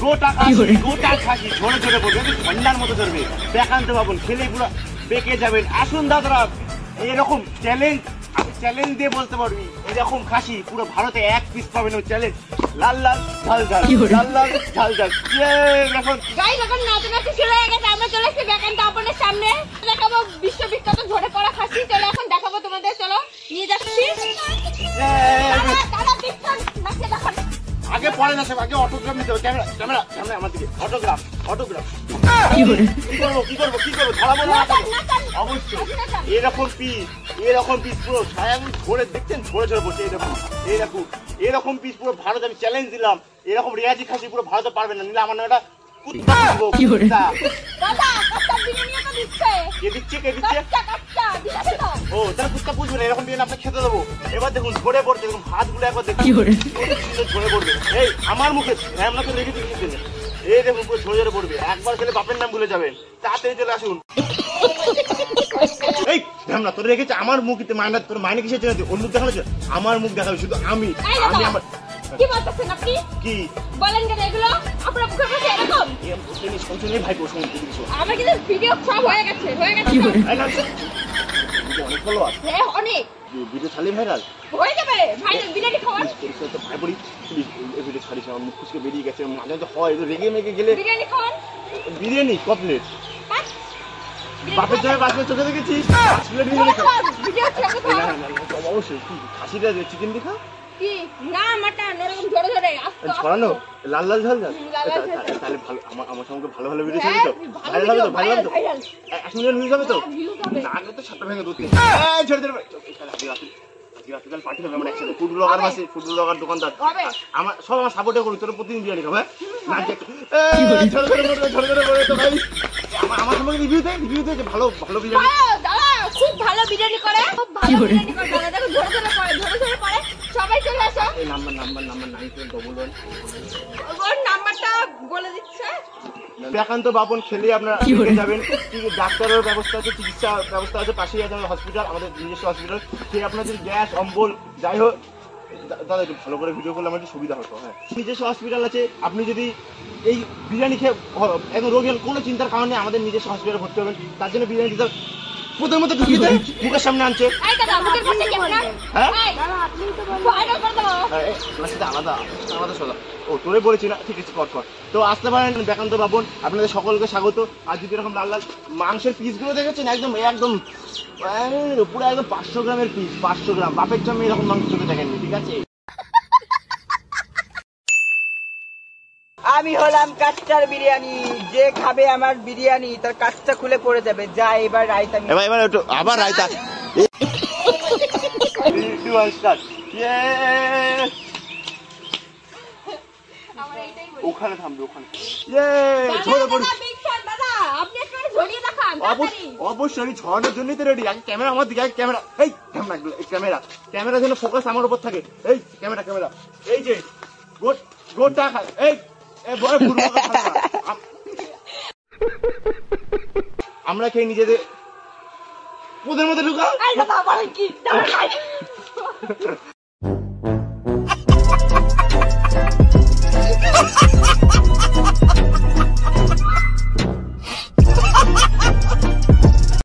গোটা খাসি গোটা খাসি ঝরে ঝরে পড়বে, ঠান্ডার মতো ধরবে। দেখানতে পাবন খেলে পুরো পেকে যাবেন। আসুন দাদারা, এরকম চ্যালেঞ্জ আমি চ্যালেঞ্জ দিয়ে বলতে পারবি, এরকম খাসি পুরো ভারতে এক পিস পাবেন। ওই চ্যালেঞ্জ লাল লাল ঝাল ঝাল, লাল লাল ঝাল ঝাল। এখন গাইস এখন নাচানাচি শুরু হয়ে গেছে। আমরা চলে এসেছি বেকান্ত আপনাদের সামনে, দেখাবো বিশ্ববিখ্যাত ঝরে পড়া খাসি। চলো এখন দেখাবো তোমাদের, চলো নিয়ে যাচ্ছি। দাদা পিছন নাচে দেখান। আগে পরে না সব, আগে অটোগ্রাফ নিতে হবে। ক্যামেরা ক্যামেরা ক্যামেরা আমার দিকে, অটোগ্রাফ অটোগ্রাফ। কি করবো কি করবো কি করবো, ধরা বলো অবশ্যই। এরকম পিস পুরো ছায়া ঝরে দেখছেন, ঝরে ঝরে বসে। এরকম পিস পুরো ভারত আমি চ্যালেঞ্জ দিলাম। এরকম রেয়াজি খাসি পুরো ভারতে পারবেন না, নিলে আমার নামটা কুত্তা দেবো। দাদা কচ্চা বিরিয়ানি তো দিচ্ছে। কে দিচ্ছে কে দিচ্ছে? কচ্চা দিচ্ছে তো। ও তাহলে কুত্তা বুঝবেন, এরকম বিরিয়ানি আপনাকে খেতে দেবো। এবার দেখুন ঝরে পড়ছে, এরকম হাতগুলো একবার দেখুন ঝরে পড়বে। এই আমার মুখে আপনাকে রেখে দিচ্ছি, এই দেখুন পুরো ঝরে ঝরে পড়বে। একবার খেলে বাপের নাম ভুলে যাবেন। তাড়াতাড়ি চলে আসুন। এই ঢ্যামনা তোর রেখেছে আমার মুখে, মাইনা তোর মাইনে কিসের জন্য? ওর মুখ দেখানো, আমার মুখ দেখাবে শুধু আমি। আমার কি বলতেছেন আপনি? কি বলেন কেন এগুলো? আপনার মুখের কাছে এরকম শুনে ভাই প্রশ্ন আমার কিন্তু ভিডিও সব হয়ে গেছে অনেক ফলো আছে, অনেক ভিডিও ছাড়লে ভাইরাল হয়ে যাবে। ভাইরাল বিরিয়ানি খাওয়ার তো ভাই বলি ভিডিও ছাড়িস, আমার মুখ খুশকে বেরিয়ে গেছে। মাঝে তো হয় রেগে মেগে গেলে বিরিয়ানি খাওয়ান। বিরিয়ানি কমপ্লিট বাপের জন্য বাপের চোখে দেখেছিস অবশ্যই। কি খাসিটা চিকেন দেখা কি না মাটন এরকম ঝরে ঝরে ছড়ানো লাল লাল ঝাল ঝাল। তাহলে ভালো আমার সঙ্গে ভালো ভালো ভিডিও ছাড়বি তো? ভাইরাল হবে তো? ভাইরাল হবে তো? 1 মিলিয়ন ভিউজ হবে তো? আগে তো 7টা ভেঙে দুধ ছেড়ে দে আজকাল পার্টি হবে আমার একসাথে। ফুড ব্লগার আছে, ফুড ব্লগার দোকানদার আমার সব আমার সাপোর্টে করি। তোর প্রতিদিন বিরিয়ানি খাবো। আমার সম্পর্কে রিভিউ দে যে ভালো ভালো বিরিয়ানি। দাদা খুব ভালো বিরিয়ানি করে, খুব ভালো বিরিয়ানি করে। দাদা দেখো ঝরে ঝরে করে সবাই চলে আসো। এই নাম্বার 911 ওর নাম্বারটা বলে দিচ্ছে। বেকান্ত বাপন খেলে আপনারা যাবেন। ডাক্তারের ব্যবস্থা আছে, চিকিৎসা ব্যবস্থা আছে, পাশেই আছে হসপিটাল, আমাদের নিজস্ব হসপিটাল। সে আপনার যদি গ্যাস অম্বল যাই হোক, দাদা একটু ভালো করে ভিডিও করলে আমার একটু সুবিধা হতো। হ্যাঁ নিজস্ব হসপিটাল আছে। আপনি যদি এই বিরিয়ানি খেয়ে একদম রোগী হন, কোনো চিন্তার কারণে আমাদের নিজস্ব হসপিটালে ভর্তি হবেন। তার জন্য বিরিয়ানি দিতে প্রথম মতো ঢুকিয়ে দেয়, মুখের সামনে আনছে। আলাদা আলাদা সোজা। ও তোরে বলেছি না, ঠিক আছে কর। তো আসতে পারেন বেকান্ত বাবন, আপনাদের সকলকে স্বাগত। আর যদি এরকম লাল লাল মাংসের পিসগুলো দেখেছেন, একদম পুরো একদম 500 গ্রামের পিস, 500 গ্রাম। বাপের জন্য এরকম মাংস চোখে দেখেননি, ঠিক আছে? আমি হলাম কাচ্চার বিরিয়ানি। যে খাবে আমার বিরিয়ানি তার কাচ্চা খুলে পড়ে যাবে। যা এবার রায়তা এবার একটু আবার রায়তা। ওখানে থামবে, ওখানে অবশ্যই। আমি ঝড়ানোর জন্যই তো রেডি। আগে ক্যামেরা আমার দিকে, ক্যামেরা এই ক্যামেরা যেন ফোকাস আমার উপর থাকে। এই ক্যামেরা এই যে গোটা এই আমরা খেয়ে নিজেদের ওদের মধ্যে ঢুকা।